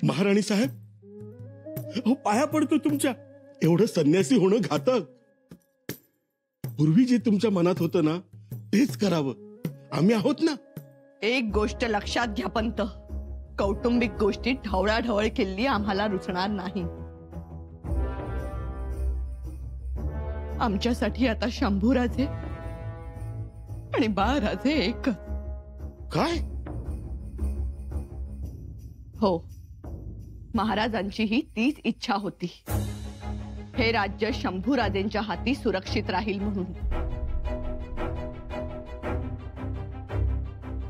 महाराणी साहेब, अहो पाया पडतो तुमच्या. एवढं संन्यासी होणं घातक. पूर्वी जे तुमच्या मनात होतं ना तेच करावं. आम्ही आहोत ना. एक गोष्ट लक्षात घ्या पंत, कौटुंबिक गोष्टी ढवळाढवळ केली आम्हाला रुचणार नाही. आमच्यासाठी आता शंभूराजे आणि बाळराजे एक. काय? हो, महाराजांची ही तीच इच्छा होती. हे राज्य शंभूराजेंच्या हाती सुरक्षित राहील म्हणून.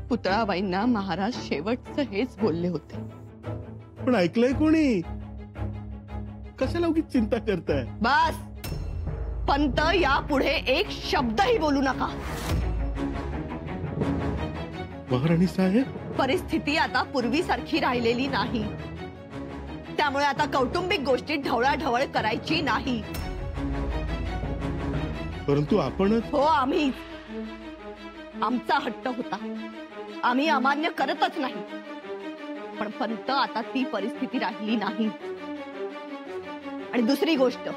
पुतळाबाईंना महाराज शेवटचं हेच बोलले होते. पण ऐकलंय कोणी? कशाला उगीच चिंता करताय? बस पंत, यापुढे एक शब्दही बोलू नका. महाराणी साहेब, परिस्थिती आता पूर्वीसारखी राहिलेली नाही. त्यामुळे आता कौटुंबिक गोष्टी ढवळाढवळ करायची नाही. परंतु आपणच. हो, आम्ही. आमचा हट्ट होता, आम्ही अमान्य करतच नाही. पण पंत, आता ती परिस्थिती राहिली नाही. आणि दुसरी गोष्ट,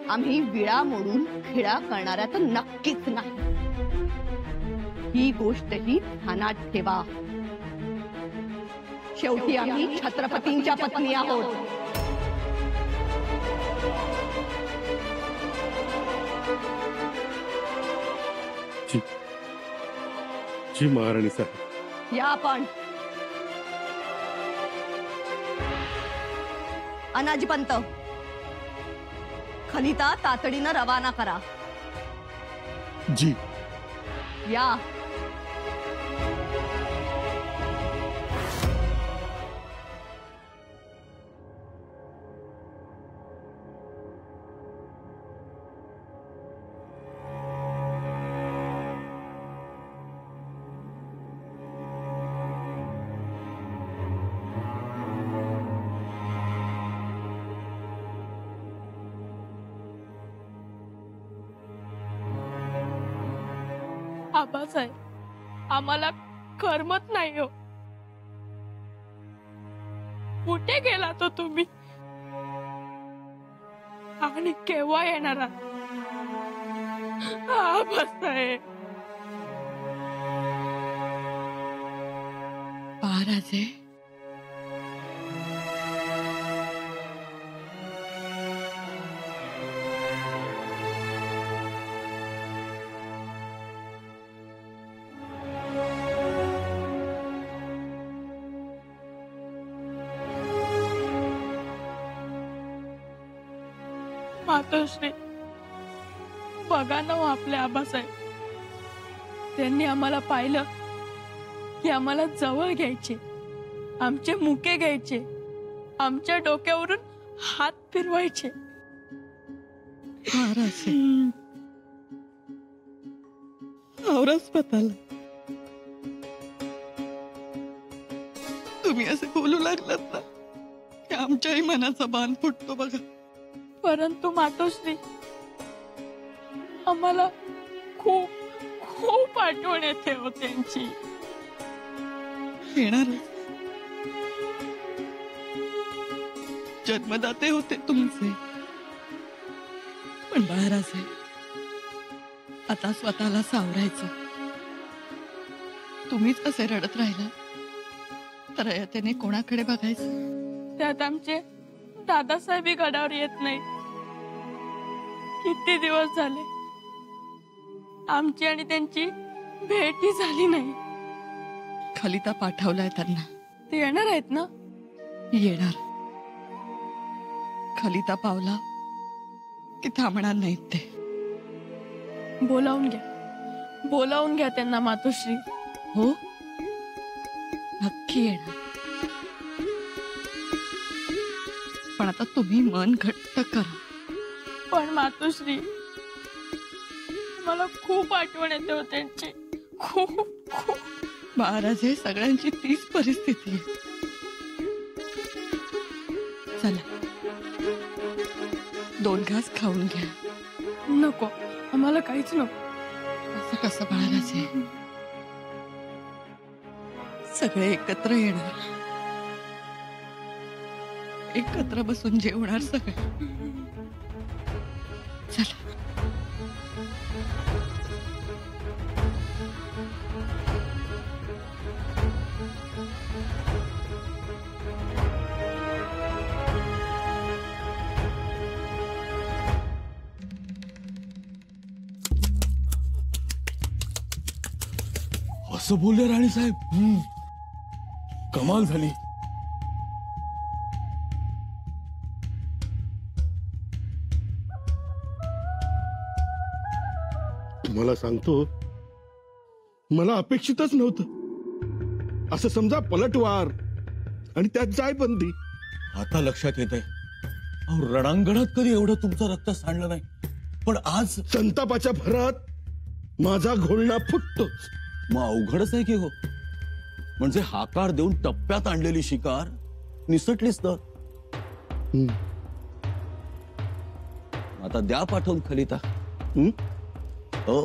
आम्ही विळा मोडून खिळा करणाऱ्या तर नक्कीच नाही. ही गोष्टही ध्यानात ठेवा. शेवटी आम्ही छत्रपतींच्या पत्नी आहोत. जी महाराणी साहेब. या पण अनाजी पंत, खलिता तातडीनं रवाना करा. जी. या. आबासाहेब, आम्हाला करमत नाही हो. कुठे गेला तो तुम्ही? आणि केव्हा येणार आबासाहेब? महाराजे, मातोश्री, बघा ना आपले आबासाहेब. त्यांनी आम्हाला पाहिलं की आम्हाला जवळ घ्यायचे, आमचे मुके घ्यायचे, आमच्या डोक्यावरून हात फिरवायचे. महाराजे, आवराच स्वतःला. तुम्ही असे बोलू लागलात ना की आमच्याही मनाचा बाण फुटतो बघा. परंतु मातोश्री, आम्हाला खूप खूप आठवण येते हो त्यांची. येणार जन्मदाते होते तुमचे. पण बाळराजे, आता स्वतःला सावरायचं. तुम्हीच असे रडत राहिला तर त्याने कोणाकडे बघायचं? त्यात आमचे दादासाहेबही गडावर येत नाही. किती दिवस झाले आमची आणि त्यांची भेटही झाली नाही. खलिता पाठवलाय त्यांना. ते येणार आहेत ना? येणार. खलिता पावला की थांबणार नाहीत ते. बोलावून घ्या त्यांना मातोश्री. हो, नक्की येणार. पण आता तुम्ही मन घट्ट करा. पण मातोश्री, मला खूप आठवण येते हो त्यांची. खूप खूप. महाराजे, सगळ्यांची तीच परिस्थिती आहे. चला, 2 घास खाऊन घ्या. नको, आम्हाला काहीच नको. असं कसं महाराजे? सगळे एकत्र येणार. एकत्र बसून जेवणार सगळे. चला. असं बोलले राणीसाहेब? कमाल झाली. तुम्हाला सांगतो, मला अपेक्षितच नव्हतं. असं समजा पलटवार आणि त्यात जायबंदी. आता लक्षात येत आहे, रणांगणात कधी एवढं तुमचं रक्त सांडलं नाही, पण आज संतापाच्या भरात माझा घोळणा फुटतोच. मग अवघडच आहे की हो. म्हणजे हाकार देऊन टप्प्यात आणलेली शिकार निसटलीच तर. आता द्या पाठवून खलिता. हो,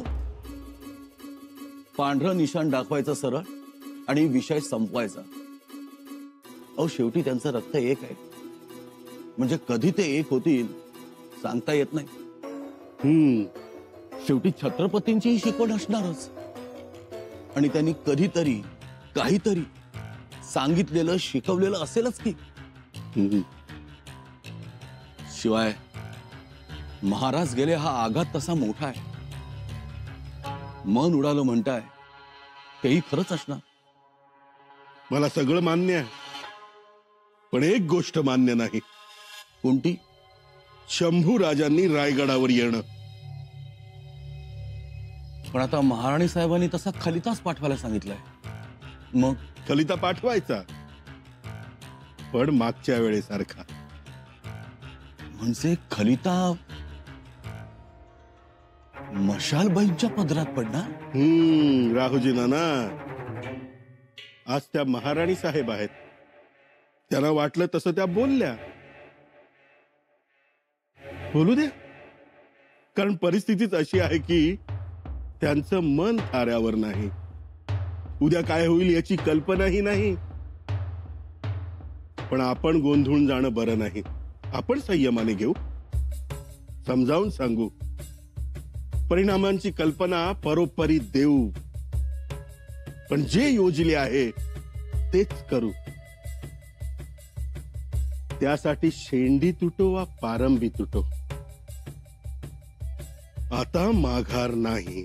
पांढरं निशाण दाखवायचं सरळ आणि विषय संपवायचा. अहो, शेवटी त्यांचं रक्त एक आहे. म्हणजे कधी ते एक होतील सांगता येत नाही. शेवटी छत्रपतींची शिकवण असणारच. आणि त्यांनी कधीतरी काहीतरी सांगितलेलं शिकवलेलं असेलच की. शिवाय महाराज गेले हा आघात तसा मोठा आहे. मन उडालं म्हणताय, तेही खरंच असणार. मला सगळं मान्य आहे, पण एक गोष्ट मान्य नाही. कोणती? शंभू राजांनी रायगडावर येणं. पण आता महाराणी साहेबांनी तसा खलिताच पाठवायला सांगितलंय. मग खलिता पाठवायचा, पण मागच्या वेळेसारखा. म्हणजे खलिता मशालबाईंच्या पदरात पडणार? राहुजी नाना, आज त्या महाराणी साहेब आहेत. त्यांना वाटलं तसं त्या बोलल्या. बोलू द्या, कारण परिस्थितीच अशी आहे की त्यांचं मन थाऱ्यावर नाही. उद्या काय होईल याची कल्पनाही नाही. पण आपण गोंधळून जाणं बरं नाही. आपण संयमाने घेऊ, समजावून सांगू, परिणामांची कल्पना परोपरी देऊ. पण जे योजले आहे तेच करू. त्यासाठी शेंडी तुटो वा पारंबी तुटो, आता माघार नाही.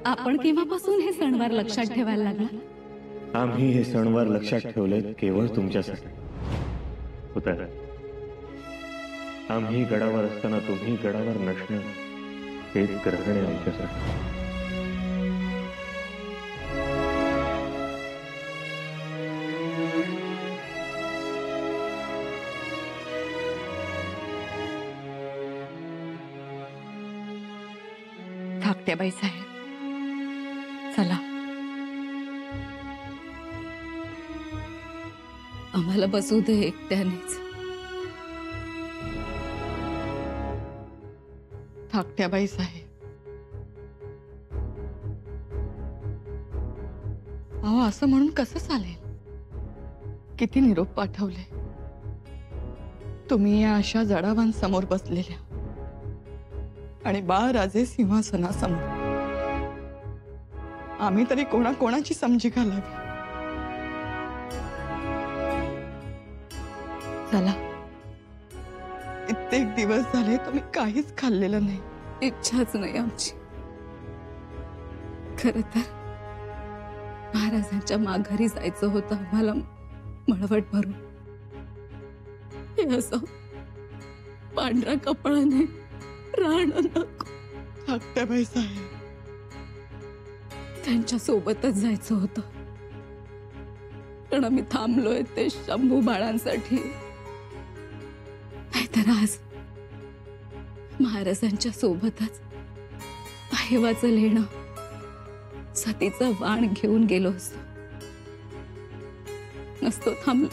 आपण केव्हापासून हे सणवार लक्षात ठेवायला लागला? आम्ही हे सणवार लक्षात ठेवले केवळ तुमच्यासाठी. उतर. आम्ही गडावर असताना तुम्ही गडावर नसणं हेच ग्रहण आहे आमच्यासाठी. धाकट्याबाई साहेब, चला. आम्हाला बसू दे एकट्यानेच. धाकट्याबाई साहेब, अहो असं म्हणून कसं चालेल? किती निरोप पाठवले तुम्ही या अशा जडावांसमोर बसलेल्या, आणि बाळराजे सिंहासनासमोर. आम्ही तरी कोणाची समजी घालावी? चला, कित्येक दिवस झाले तुम्ही काहीच खाल्लेलं नाही. इच्छाच नाही आमची. खरं तर महाराजांच्या माघारी जायचं होतं आम्हाला मळवट भरून. हे असं पांढऱ्या कपाळाने राहणं नको. धाकट्याबाई साहेब, त्यांच्या सोबतच जायचं होतं, पण आम्ही थांबलोय ते शंभू बाळांसाठी. नाहीतर आज महाराजांच्या सोबतच पाहेवाचं लेणं, सतीचं वाण घेऊन गेलो असतो. नसतो थांबलो.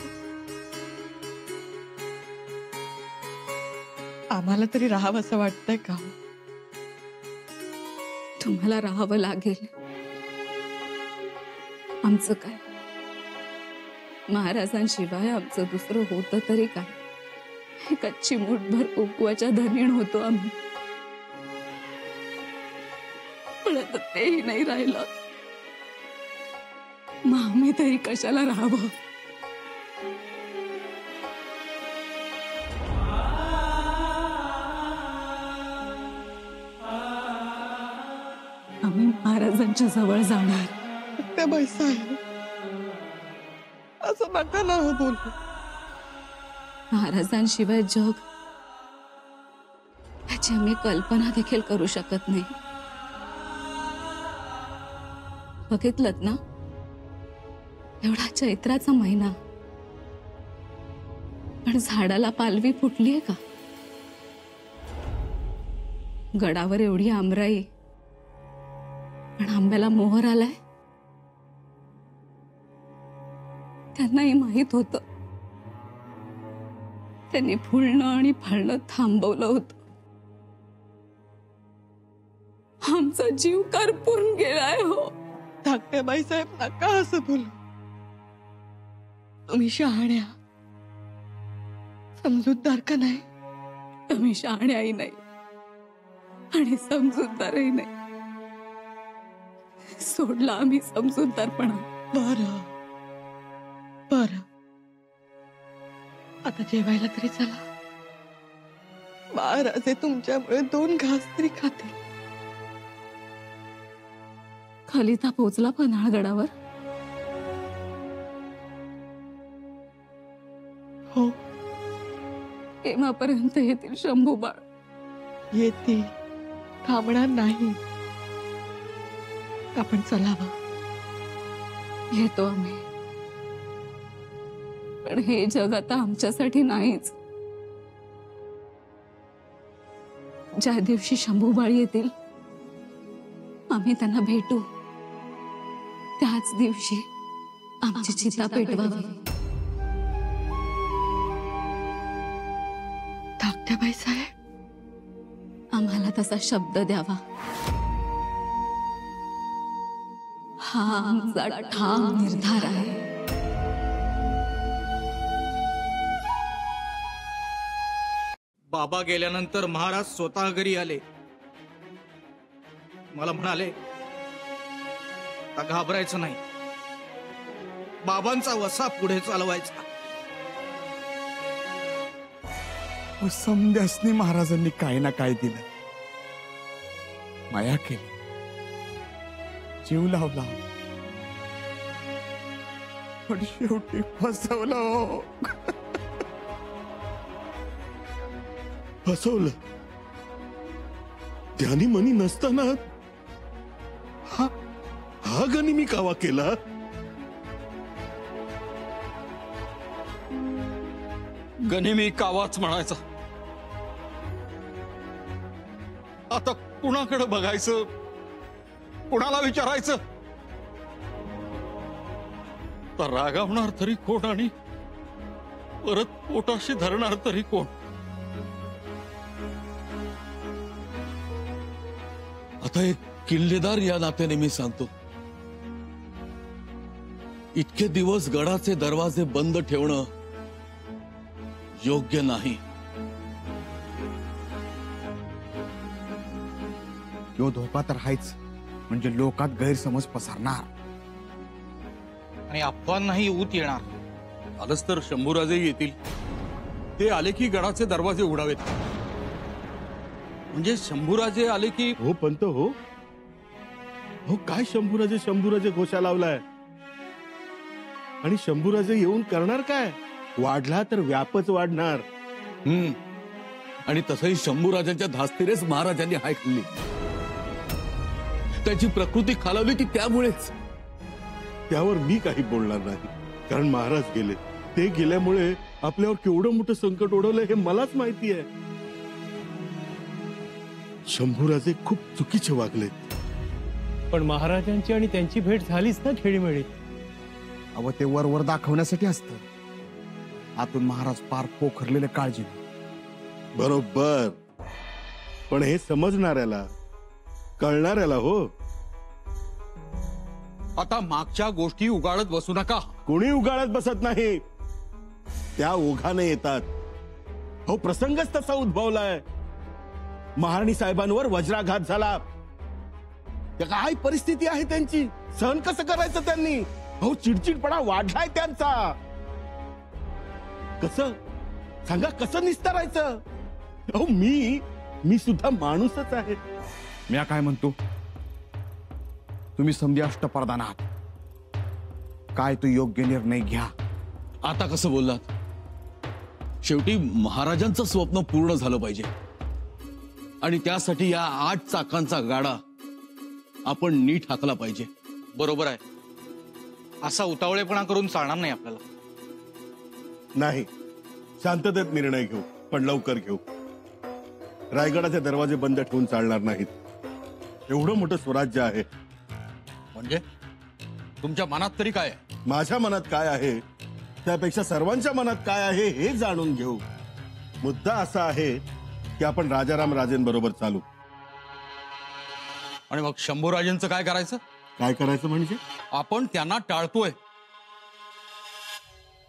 आम्हाला तरी राहावं असं वाटतंय का? तुम्हाला राहावं लागेल, आमचं काय? महाराजांशिवाय आमचं दुसरं होतं तरी काय? कच्ची मूठभर कुंकवाच्या धनीण होतो आम्ही, पण आता तेही नाही राहिलं. मग आम्ही तरी कशाला राहावं? आम्ही महाराजांच्या जवळ जाणार. त्या बाई साहेब, असं नका ना बोलू. महाराजांशिवाय जग याची आम्ही कल्पना देखील करू शकत नाही. बघितलंत ना, एवढा चैत्राचा महिना, पण झाडाला पालवी फुटलीये का? गडावर एवढी आमराई, पण आंब्याला मोहर आलाय. त्यांनाही माहित होतं, त्यांनी फुलणं आणि फळणं थांबवलं होतं. आमचा जीव करपून गेलाय हो. धाकट्या बाई साहेब, नका असं बोलू. तुम्ही शहाण्या, समजूतदार का नाही? आम्ही शहाण्याही नाही आणि समजूतदारही नाही. सोडला आम्ही समजूतदारपणा. बरं बरं, आता जेवायला तरी चला. महाराजे तुमच्यामुळे 2 घास तरी खातील. खलिता पोचला पन्हाळगडावर? हो, केव्हापर्यंत येतील शंभूबाळ? येतील, थांबणार नाही. आपण चलावं. येतो आम्ही, पण हे जग आता आमच्यासाठी नाहीच. ज्या दिवशी शंभूबाळ येतील, आम्ही त्यांना भेटू, त्याच दिवशी आमची चिता पेटवावी. धाकट्या बाई साहेब, आम्हाला तसा शब्द द्यावा. हा आमचा ठाम निर्धार आहे. बाबा गेल्यानंतर महाराज स्वतः घरी आले. मला म्हणाले, आता घाबरायचं नाही, बाबांचा वसा पुढे चालवायचा. समध्यासनी महाराजांनी काय ना काय दिलं, माया केली, जीव लावला, पण शेवटी फसवलं हो. फसवलं? त्याने मनी नसताना हा गणी मी कावा केला? गनिमी कावाच म्हणायचा. आता कुणाकडे बघायचं, कुणाला विचारायचं? तर रागावणार तरी कोण आणि परत पोटाशी धरणार तरी कोण? आता एक किल्लेदार या नात्याने मी सांगतो, इतके दिवस गडाचे दरवाजे बंद ठेवणं योग्य नाही. यो धोका तर आहेच, म्हणजे लोकात गैरसमज पसरणार आणि अफवांनाही ऊत येणार. आलंच तर शंभूराजे येतील. ते आले की गडाचे दरवाजे उघडावेत. म्हणजे शंभूराजे आले की हो पंत, हो हो, काय शंभूराजे घोषा लावलाय? आणि शंभूराजे येऊन करणार काय? वाढला तर व्यापच वाढणार. आणि तसंही शंभूराजांच्या धास्तीरेच महाराजांनी हाय खाल्ली. त्याची प्रकृती खालावली ती त्यामुळेच. त्यावर मी काही बोलणार नाही, कारण महाराज गेले. ते गेल्यामुळे आपल्यावर केवढं मोठं संकट ओढवलंय हे मलाच माहिती आहे. शंभूराजे खूप चुकीचे वागलेत. पण महाराजांची आणि त्यांची भेट झालीच ना खेळीमेळीत. अव ते वर दाखवण्यासाठी असतं, आतून महाराज पार पोखरलेले काळजी. बरोबर, पण हे समजणाऱ्याला, कळणाऱ्याला हो. आता मागच्या गोष्टी उगाळत बसू नका. कोणी उगाळत बसत नाही, त्या ओघाने येतात. हो, प्रसंगच तसा उद्भवलाय. महाराणी साहेबांवर वज्राघात झाला. काय परिस्थिती आहे त्यांची, सहन कसं करायचं त्यांनी? हो, चिडचिडपणा वाढलाय त्यांचा. कसं सांगा, कसं निस्तारायचं? हो, मी सुद्धा माणूसच आहे. मी काय म्हणतो, तुम्ही समधी अष्टप्रधान आहात, काय तो योग्य निर्णय घ्या. आता कसं बोललात? शेवटी महाराजांचं स्वप्न पूर्ण झालं पाहिजे आणि त्यासाठी या 8 चाकांचा गाडा आपण नीट हाकला पाहिजे. बरोबर आहे. असा उतावळेपणा करून चालणार नाही आपल्याला. नाही, शांततेत निर्णय घेऊ, पण लवकर घेऊ. रायगडाचे दरवाजे बंद ठेवून चालणार नाहीत. एवढं मोठं स्वराज्य आहे. म्हणजे तुमच्या मनात तरी काय आहे? माझ्या मनात काय आहे त्यापेक्षा सर्वांच्या मनात काय आहे हे जाणून घेऊ. मुद्दा असा आहे की आपण राजाराम राजेंबरोबर चालू. आणि मग शंभूराजेंचं काय करायचं? काय करायचं म्हणजे? आपण त्यांना टाळतोय.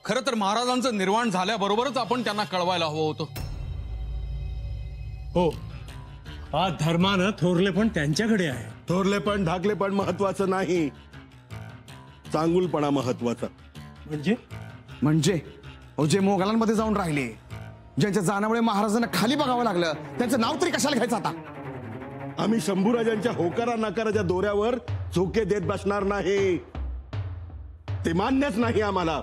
खरं तर महाराजांचं निर्वाण झाल्याबरोबरच आपण त्यांना कळवायला हवं होतं. हो, हा धर्मानं थोरले पण त्यांच्याकडे आहे. थोरले पण धाकले पण महत्वाचं नाही, चांगुलपणा महत्वाचा. म्हणजे जे मोगलांमध्ये जाऊन राहिले, ज्यांच्या जाण्यामुळे महाराजांना खाली बघावं लागलं, त्यांचं नाव तरी कशाला घ्यायचं आता? आम्ही शंभूराजांच्या होकारा नाकाराच्या दोऱ्यावर झोके देत बसणार नाही. ते मान्यच नाही आम्हाला.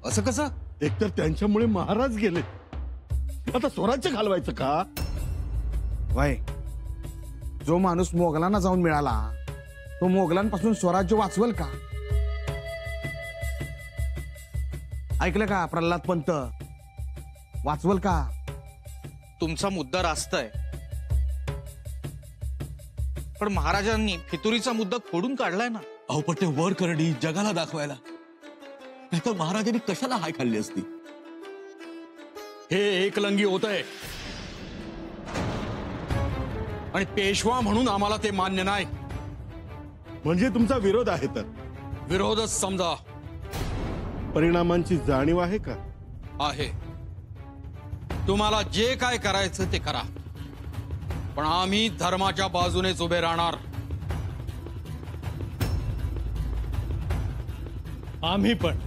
असं कसं? एकतर त्यांच्यामुळे महाराज गेले, आता स्वराज्य घालवायचं का? वय, जो माणूस मोगलांना जाऊन मिळाला तो मोगलांपासून स्वराज्य वाचवल का? ऐकलं का प्रल्हाद पंत? वाचवल का? तुमचा मुद्दा रास्त आहे, पण महाराजांनी फितुरीचा मुद्दा खोडून काढलाय ना. अहो, पण ते वर करडी जगाला दाखवायला, नाहीतर महाराजांनी कशाला हाय खाल्ली असती? हे एकलंगी होत आहे आणि पेशवा म्हणून आम्हाला ते मान्य नाही. म्हणजे तुमचा विरोध आहे तर? विरोधच समजा. परिणामांची जाणीव आहे का? आहे. तुम्हाला जे काय करायचं ते करा, पण आम्ही धर्माच्या बाजूनेच उभे राहणार. आम्ही पण.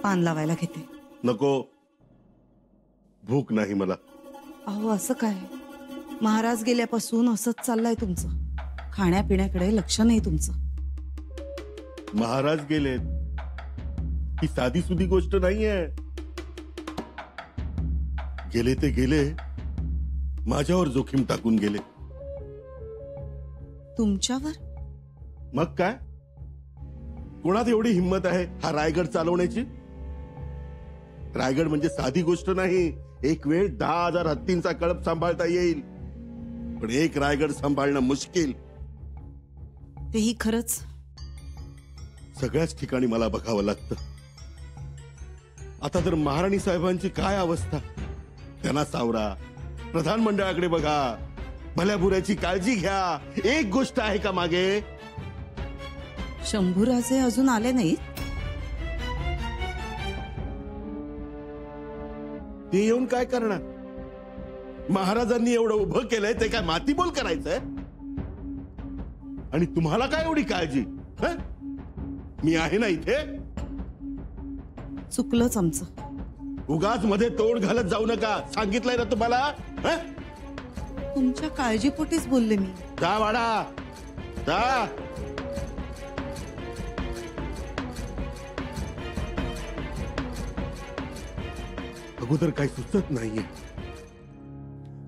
पान लावायला घेते. नको, भूक नाही मला. अहो, असं काय? महाराज गेल्यापासून असंच चाललंय तुमचं. खाण्यापिण्याकडे लक्ष नाही तुमचं. महाराज गेलेत ही साधी सुधी गोष्ट नाहीये. गेले ते गेले, माझ्यावर जोखीम टाकून गेले. तुमच्यावर? मग काय? कोणात एवढी हिंमत आहे हा रायगड चालवण्याची? रायगड म्हणजे साधी गोष्ट नाही. एक वेळ 10,000 हत्तींचा कळप सांभाळता येईल, पण एक रायगड सांभाळणं मुश्किल. तेही खरंच. सगळ्याच ठिकाणी मला बघावं लागतं. आता तर महाराणी साहेबांची काय अवस्था, त्यांना सावरा, प्रधान मंडळाकडे बघा, भल्याबुऱ्याची काळजी घ्या. एक गोष्ट आहे का मागे? शंभूराजे अजून आले नाहीत? ते येऊन काय करणार? महाराजांनी एवढं उभं केलंय ते काय मातीबोल करायचंय? आणि तुम्हाला काय एवढी काळजी? मी आहे ना इथे. चुकलंच आमचं. उगाच मध्ये तोड घालत जाऊ नका, सांगितलंय ना तुम्हाला. तुमच्या काळजीपोटीच बोलले मी. जा वाडा जा. अगोदर काही सुचत नाहीये.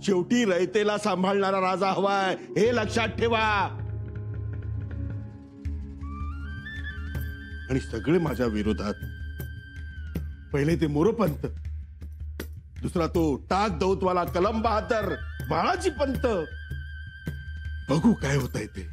शेवटी रयतेला सांभाळणारा राजा हवाय, हे लक्षात ठेवा. आणि सगळे माझ्या विरोधात. पहिले ते मोरोपंत, दुसरा तो टाक दौतवाला कलम बहादर बाळाजी पंत. बघू काय होतंय ते.